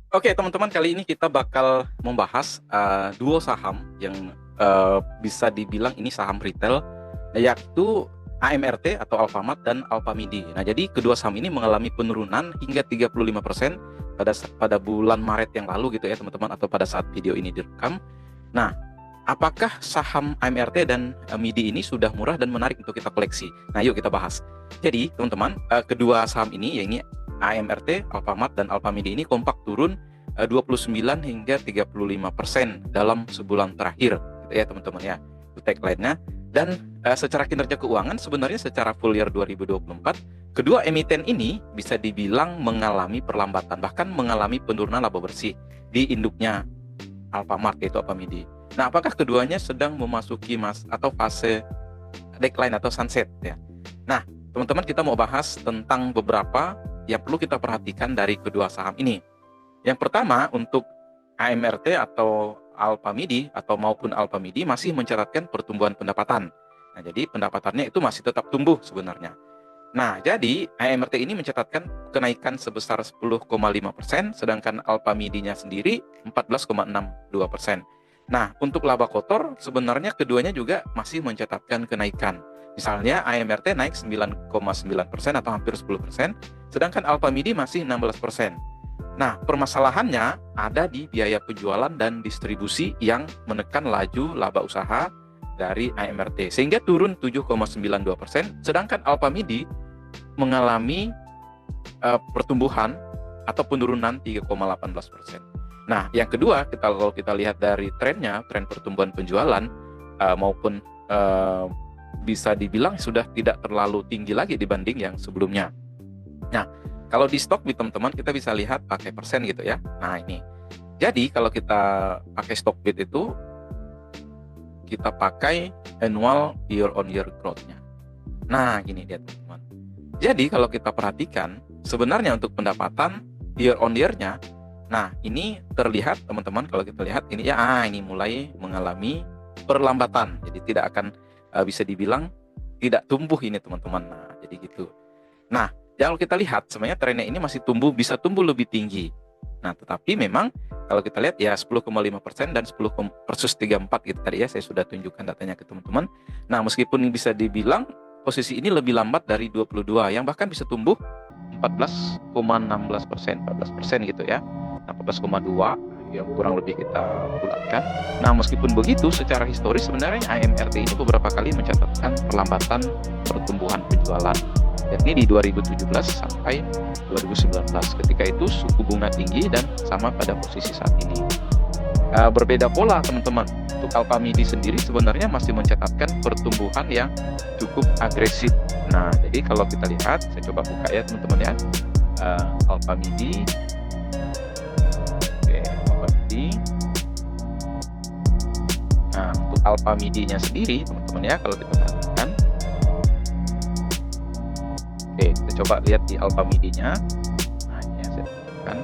Oke, teman-teman, kali ini kita bakal membahas duo saham yang bisa dibilang ini saham retail, yaitu AMRT atau Alfamart dan Alfamidi. Nah, jadi kedua saham ini mengalami penurunan hingga 35% pada bulan Maret yang lalu gitu ya, teman-teman, atau pada saat video ini direkam. Nah, apakah saham AMRT dan MIDI ini sudah murah dan menarik untuk kita koleksi? Nah, yuk kita bahas. Jadi, teman-teman, kedua saham ini, yaitu AMRT, Alfamart, dan Alfamidi ini kompak turun 29 hingga 35% dalam sebulan terakhir gitu ya, teman-teman ya. Itu tagline-nya. Dan secara kinerja keuangan sebenarnya secara full year 2024 kedua emiten ini bisa dibilang mengalami perlambatan, bahkan mengalami penurunan laba bersih di induknya Alfamart yaitu Alfamidi. Nah, apakah keduanya sedang memasuki fase decline atau sunset ya? Nah, teman-teman, kita mau bahas tentang beberapa yang perlu kita perhatikan dari kedua saham ini. Yang pertama, untuk AMRT atau Alfamidi maupun Alfamidi masih mencatatkan pertumbuhan pendapatan. Nah, jadi pendapatannya itu masih tetap tumbuh sebenarnya. Nah, jadi AMRT ini mencatatkan kenaikan sebesar 10,5%, sedangkan Alfamidi-nya sendiri 14,62%. Nah, untuk laba kotor sebenarnya keduanya juga masih mencatatkan kenaikan. Misalnya AMRT naik 9,9% atau hampir 10%, sedangkan Alfamidi masih 16%. Nah, permasalahannya ada di biaya penjualan dan distribusi yang menekan laju laba usaha dari AMRT, sehingga turun 7,92%, sedangkan Alfamidi mengalami pertumbuhan atau penurunan 3,18%. Nah, yang kedua, kalau kita lihat dari trennya, tren pertumbuhan penjualan maupun bisa dibilang sudah tidak terlalu tinggi lagi dibanding yang sebelumnya. Nah, kalau di Stockbit, teman-teman, kita bisa lihat pakai persen gitu ya. Nah, ini. Jadi, kalau kita pakai Stockbit itu, kita pakai annual year-on-year growth-nya. Nah, gini dia, teman-teman. Jadi, kalau kita perhatikan, sebenarnya untuk pendapatan year-on-year-nya, nah, ini terlihat, teman-teman, kalau kita lihat, ini ya, ini mulai mengalami perlambatan. Jadi, tidak akan bisa dibilang tidak tumbuh ini, teman-teman. Nah, jadi gitu. Nah, kalau kita lihat sebenarnya trennya ini masih bisa tumbuh lebih tinggi. Nah, tetapi memang kalau kita lihat ya 10,5% dan 10 versus 34 gitu tadi ya, saya sudah tunjukkan datanya ke teman-teman. Nah, meskipun bisa dibilang posisi ini lebih lambat dari 22 yang bahkan bisa tumbuh 14,16%, 14% gitu ya. Nah, 14,2 yang kurang lebih kita bulatkan. Nah, meskipun begitu, secara historis sebenarnya AMRT ini beberapa kali mencatatkan perlambatan pertumbuhan penjualan, yakni di 2017 sampai 2019. Ketika itu suku bunga tinggi dan sama pada posisi saat ini. Berbeda pola, teman-teman. Untuk Alfamidi sendiri sebenarnya masih mencatatkan pertumbuhan yang cukup agresif. Nah, jadi kalau kita lihat, saya coba buka ya, teman-teman ya. Alfamidi. Oke, Alfamidi. Nah, untuk Alfamidi-nya sendiri, teman-teman ya, kalau kita perhatikan, oke, kita coba lihat di Alfamidi-nya. Nah, ini yang saya tunjukkan.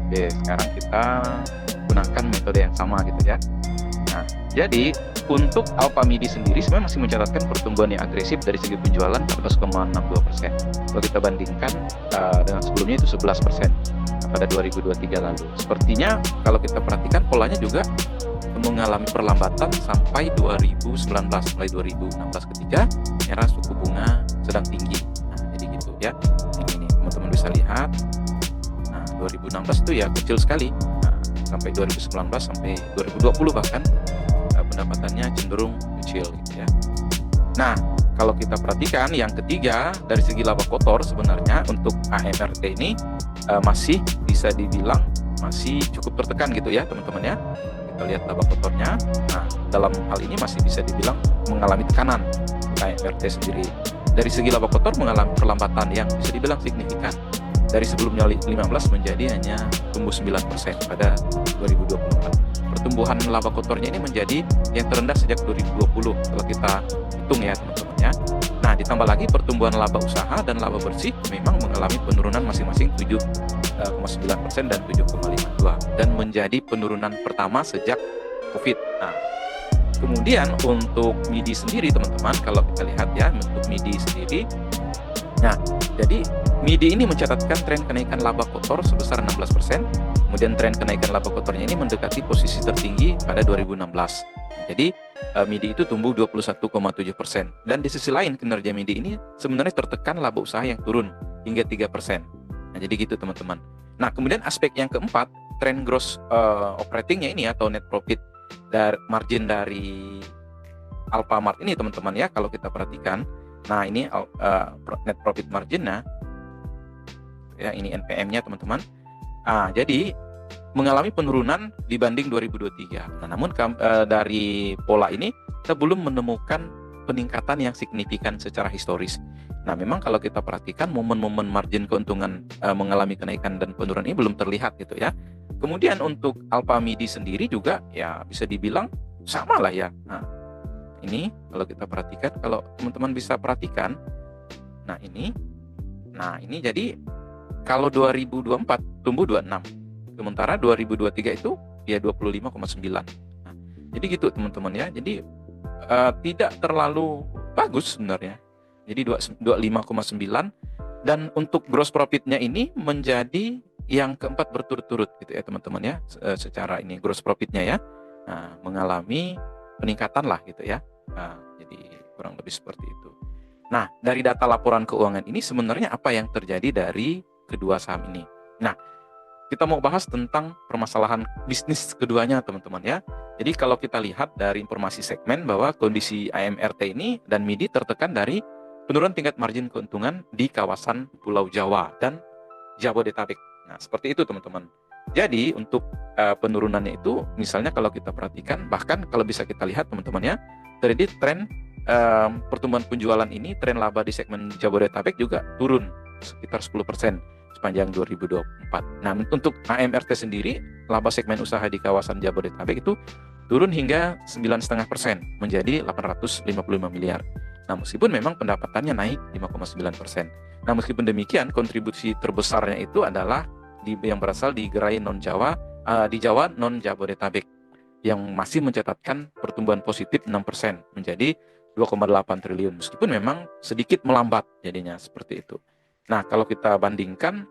Oke, sekarang kita gunakan metode yang sama gitu ya. Nah, jadi untuk Alfamidi sendiri sebenarnya masih mencatatkan pertumbuhan yang agresif dari segi penjualan 14,62%. Kalau kita bandingkan dengan sebelumnya itu 11% pada 2023 lalu. Sepertinya kalau kita perhatikan polanya juga mengalami perlambatan sampai 2019, mulai 2016 ketika era suku bunga sedang tinggi. Nah, jadi gitu ya. Ini teman-teman bisa lihat. Nah, 2016 itu ya kecil sekali. Nah, sampai 2019 sampai 2020 bahkan pendapatannya cenderung kecil gitu ya. Nah, kalau kita perhatikan yang ketiga dari segi laba kotor sebenarnya untuk AMRT ini masih bisa dibilang masih cukup tertekan gitu ya, teman-teman ya. Kita lihat laba kotornya. Nah, dalam hal ini masih bisa dibilang mengalami tekanan untuk AMRT sendiri. Dari segi laba kotor mengalami perlambatan yang bisa dibilang signifikan. Dari sebelumnya 15 menjadi hanya tumbuh 9% pada 2024. Pertumbuhan laba kotornya ini menjadi yang terendah sejak 2020 kalau kita hitung ya, teman-teman ya. Nah, ditambah lagi pertumbuhan laba usaha dan laba bersih memang mengalami penurunan masing-masing 7,9% dan 7,52 dan menjadi penurunan pertama sejak COVID. Nah, kemudian untuk MIDI sendiri teman-teman, kalau kita lihat ya untuk MIDI sendiri, nah jadi MIDI ini mencatatkan tren kenaikan laba kotor sebesar 16%, kemudian tren kenaikan laba kotornya ini mendekati posisi tertinggi pada 2016. Jadi MIDI itu tumbuh 21,7%, dan di sisi lain kinerja MIDI ini sebenarnya tertekan laba usaha yang turun hingga 3%. Nah jadi gitu teman-teman. Nah kemudian aspek yang keempat, tren gross operatingnya ini atau net profit dari margin dari Alfamart ini teman-teman ya, kalau kita perhatikan, nah ini net profit marginnya ya, ini NPM-nya teman-teman. Jadi mengalami penurunan dibanding 2023. Nah, namun dari pola ini kita belum menemukan peningkatan yang signifikan secara historis. Nah, memang kalau kita perhatikan momen-momen margin keuntungan mengalami kenaikan dan penurunan ini belum terlihat gitu ya. Kemudian untuk Alfamidi sendiri juga ya bisa dibilang sama lah ya. Nah, ini kalau kita perhatikan, kalau teman-teman bisa perhatikan, nah ini jadi kalau 2024 tumbuh 26, sementara 2023 itu ya 25,9. Nah, jadi gitu teman-teman ya. Jadi tidak terlalu bagus sebenarnya. Jadi 25,9, dan untuk gross profitnya ini menjadi yang keempat berturut-turut gitu ya teman-teman ya, secara ini gross profitnya ya, mengalami peningkatan lah gitu ya. Jadi kurang lebih seperti itu. Nah dari data laporan keuangan ini sebenarnya apa yang terjadi dari kedua saham ini? Nah kita mau bahas tentang permasalahan bisnis keduanya teman-teman ya. Jadi kalau kita lihat dari informasi segmen bahwa kondisi AMRT ini dan MIDI tertekan dari penurunan tingkat margin keuntungan di kawasan Pulau Jawa dan Jabodetabek. Nah, seperti itu teman-teman. Jadi untuk penurunannya itu misalnya kalau kita perhatikan, bahkan kalau bisa kita lihat teman-teman ya, terjadi tren pertumbuhan penjualan ini, tren laba di segmen Jabodetabek juga turun sekitar 10% sepanjang 2024. Nah, untuk AMRT sendiri, laba segmen usaha di kawasan Jabodetabek itu turun hingga 9,5% menjadi 855 miliar. Nah, meskipun memang pendapatannya naik 5,9%. Nah, meskipun demikian, kontribusi terbesarnya itu adalah yang berasal di gerai non-Jawa, di Jawa non-Jabodetabek, yang masih mencatatkan pertumbuhan positif 6% menjadi 2,8 triliun. Meskipun memang sedikit melambat jadinya seperti itu. Nah, kalau kita bandingkan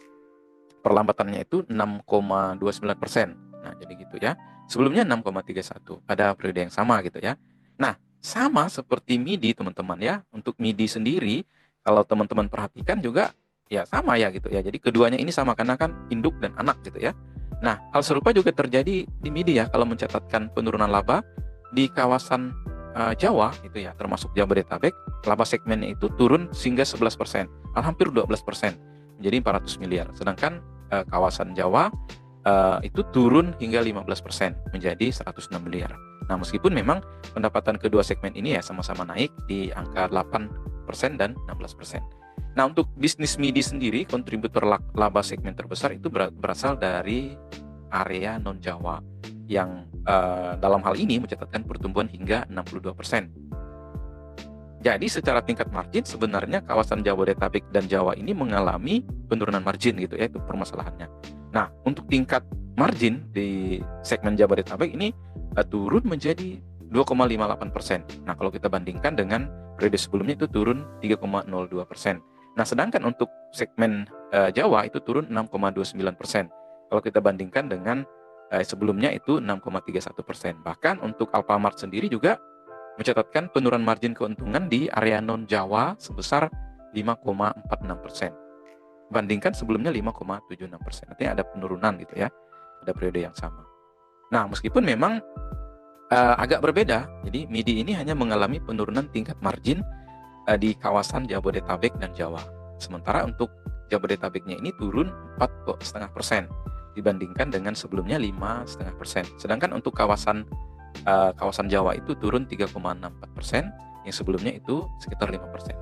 perlambatannya itu 6,29%. Nah, jadi gitu ya. Sebelumnya 6,31 pada periode yang sama gitu ya. Nah, sama seperti MIDI teman-teman ya. Untuk MIDI sendiri, kalau teman-teman perhatikan juga ya sama ya gitu ya. Jadi keduanya ini sama karena kan induk dan anak gitu ya. Nah, hal serupa juga terjadi di MIDI ya, kalau mencatatkan penurunan laba di kawasan Jawa itu ya, termasuk Jabodetabek, laba segmennya itu turun hingga 11%, hampir 12%, menjadi 400 miliar. Sedangkan kawasan Jawa itu turun hingga 15%, menjadi 106 miliar. Nah, meskipun memang pendapatan kedua segmen ini ya sama-sama naik di angka 8% dan 16%. Nah, untuk bisnis MIDI sendiri, kontributor laba segmen terbesar itu berasal dari area non-Jawa, yang dalam hal ini mencatatkan pertumbuhan hingga 62%. Jadi secara tingkat margin sebenarnya kawasan Jabodetabek dan Jawa ini mengalami penurunan margin gitu ya, itu permasalahannya. Nah, untuk tingkat margin di segmen Jabodetabek ini turun menjadi 2,58%. Nah, kalau kita bandingkan dengan periode sebelumnya itu turun 3,02%. Nah, sedangkan untuk segmen Jawa itu turun 6,29%. Kalau kita bandingkan dengan sebelumnya itu 6,31%. Bahkan untuk Alfamart sendiri juga mencatatkan penurunan margin keuntungan di area non-Jawa sebesar 5,46%. Bandingkan sebelumnya 5,76%. Artinya ada penurunan gitu ya, pada periode yang sama. Nah, meskipun memang agak berbeda, jadi MIDI ini hanya mengalami penurunan tingkat margin di kawasan Jabodetabek dan Jawa. Sementara untuk Jabodetabeknya ini turun 4,5% dibandingkan dengan sebelumnya 5,5%. Sedangkan untuk kawasan Jawa itu turun 3,64%, yang sebelumnya itu sekitar 5%.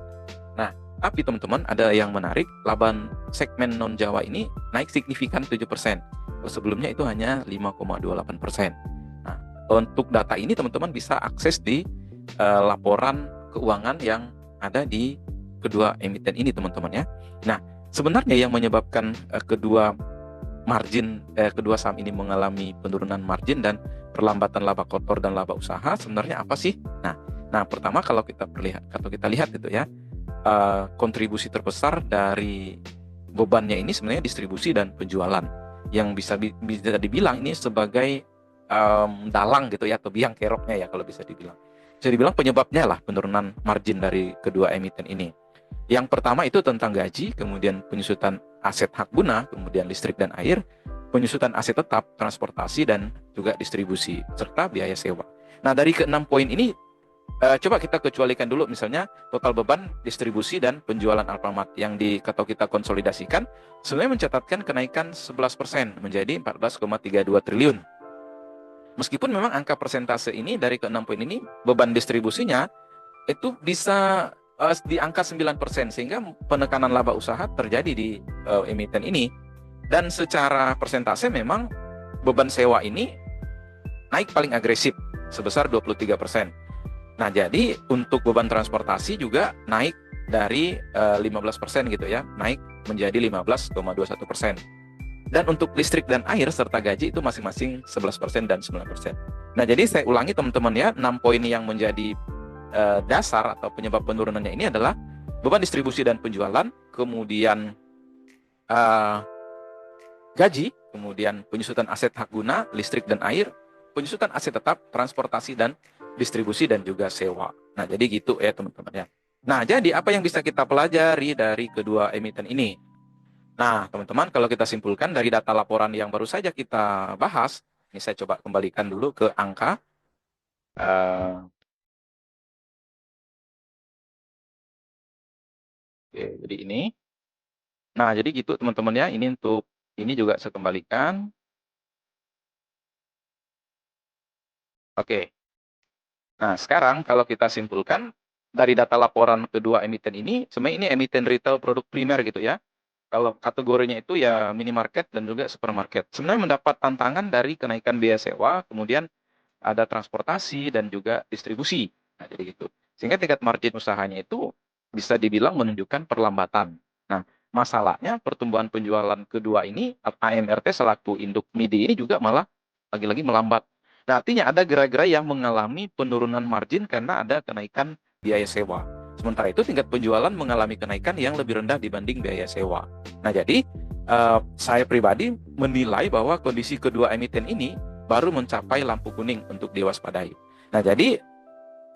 Nah, tapi teman-teman ada yang menarik, laba segmen non-Jawa ini naik signifikan 7%. Sebelumnya itu hanya 5,28%. Nah, untuk data ini teman-teman bisa akses di laporan keuangan yang ada di kedua emiten ini teman-teman ya. Nah, sebenarnya yang menyebabkan kedua margin kedua saham ini mengalami penurunan margin dan perlambatan laba kotor dan laba usaha, sebenarnya apa sih? Nah, pertama kalau kita lihat itu ya, kontribusi terbesar dari bebannya ini sebenarnya distribusi dan penjualan, yang bisa dibilang ini sebagai dalang gitu ya, atau biang keroknya ya kalau bisa dibilang. Bisa dibilang penyebabnya lah penurunan margin dari kedua emiten ini. Yang pertama itu tentang gaji, kemudian penyusutan aset hak guna, kemudian listrik dan air, penyusutan aset tetap, transportasi, dan juga distribusi, serta biaya sewa. Nah, dari ke-6 poin ini, coba kita kecualikan dulu, misalnya total beban distribusi dan penjualan Alfamart yang atau kita konsolidasikan, sebenarnya mencatatkan kenaikan 11% menjadi 14,32 triliun. Meskipun memang angka persentase ini dari ke-6 poin ini, beban distribusinya itu bisa di angka 9%, sehingga penekanan laba usaha terjadi di emiten ini. Dan secara persentase memang beban sewa ini naik paling agresif sebesar 23%. Nah, jadi untuk beban transportasi juga naik dari 15% gitu ya, naik menjadi 15,21%. Dan untuk listrik dan air serta gaji itu masing-masing 11% dan 9%. Nah, jadi saya ulangi teman-teman ya, 6 poin yang menjadi dasar atau penyebab penurunannya ini adalah beban distribusi dan penjualan, kemudian gaji, kemudian penyusutan aset hak guna, listrik dan air, penyusutan aset tetap, transportasi dan distribusi, dan juga sewa. Nah, jadi gitu ya teman-teman ya. Nah, jadi apa yang bisa kita pelajari dari kedua emiten ini? Nah, teman-teman, kalau kita simpulkan dari data laporan yang baru saja kita bahas, ini saya coba kembalikan dulu ke angka. Oke, jadi ini. Nah, jadi gitu teman-teman ya, ini untuk ini juga saya kembalikan. Oke. Nah, sekarang kalau kita simpulkan dari data laporan kedua emiten ini, sebenarnya ini emiten retail produk primer gitu ya. Kalau kategorinya itu ya minimarket dan juga supermarket. Sebenarnya mendapat tantangan dari kenaikan biaya sewa, kemudian ada transportasi dan juga distribusi. Nah, jadi gitu. Sehingga tingkat margin usahanya itu bisa dibilang menunjukkan perlambatan. Nah, masalahnya pertumbuhan penjualan kedua ini, AMRT selaku induk MIDI ini juga malah lagi-lagi melambat. Nah, artinya ada gerai-gerai yang mengalami penurunan margin karena ada kenaikan biaya sewa. Sementara itu tingkat penjualan mengalami kenaikan yang lebih rendah dibanding biaya sewa. Nah, jadi saya pribadi menilai bahwa kondisi kedua emiten ini baru mencapai lampu kuning untuk diwaspadai. Nah, jadi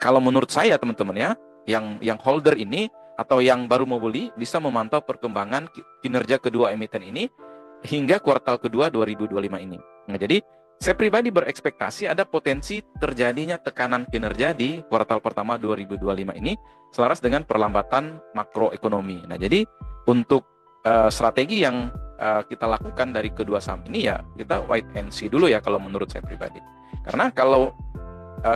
kalau menurut saya teman-teman ya, yang holder ini atau yang baru mau beli bisa memantau perkembangan kinerja kedua emiten ini hingga kuartal kedua 2025 ini. Nah, jadi saya pribadi berekspektasi ada potensi terjadinya tekanan kinerja di kuartal pertama 2025 ini selaras dengan perlambatan makroekonomi. Nah, jadi untuk strategi yang kita lakukan dari kedua saham ini ya kita wait and see dulu ya kalau menurut saya pribadi. Karena kalau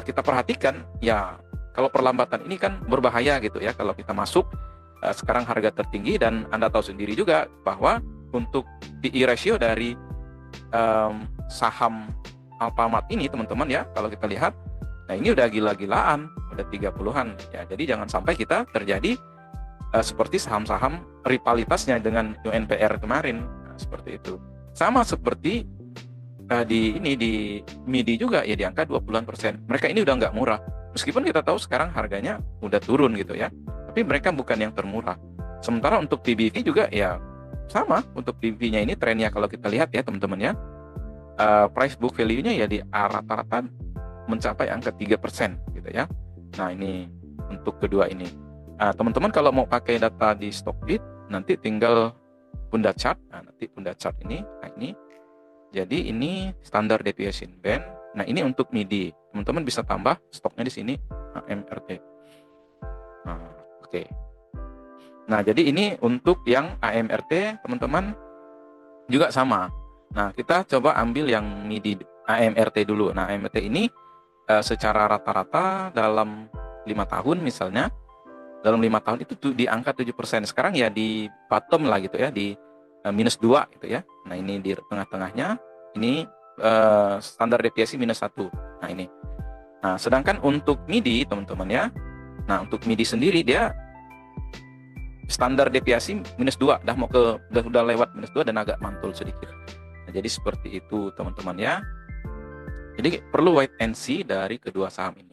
kita perhatikan ya kalau perlambatan ini kan berbahaya gitu ya kalau kita masuk sekarang harga tertinggi, dan Anda tahu sendiri juga bahwa untuk PE ratio dari saham Alfamart ini teman-teman ya, kalau kita lihat, nah ini udah gila-gilaan, udah 30-an ya. Jadi jangan sampai kita terjadi seperti saham-saham rivalitasnya dengan UNPR kemarin. Nah, seperti itu. Sama seperti di MIDI juga ya di angka 20%. Mereka ini udah nggak murah. Meskipun kita tahu sekarang harganya udah turun gitu ya. Tapi mereka bukan yang termurah. Sementara untuk PBV juga ya sama, untuk PBV-nya ini trennya kalau kita lihat ya teman-teman ya, price book value-nya ya di rata-rata mencapai angka 3% gitu ya. Nah, ini untuk kedua ini. Teman-teman kalau mau pakai data di Stockbit nanti tinggal Punda Chart. Nah, nanti Punda Chart ini, nah ini. Jadi ini standar deviation band. Nah, ini untuk MIDI. Teman-teman bisa tambah stoknya di sini AMRT. Nah, oke. Nah, jadi ini untuk yang AMRT teman-teman juga sama. Nah, kita coba ambil yang MIDI AMRT dulu. Nah, AMRT ini secara rata-rata dalam 5 tahun misalnya, dalam 5 tahun itu di angka 7%. Sekarang ya di bottom lah gitu ya, di -2 gitu ya. Nah, ini di tengah-tengahnya, ini standar deviasi -1. Nah, ini. Nah, sedangkan untuk MIDI teman-teman ya, nah untuk MIDI sendiri dia standar deviasi -2, udah lewat -2 dan agak mantul sedikit. Nah, jadi seperti itu teman-teman ya. Jadi perlu wait and see dari kedua saham ini.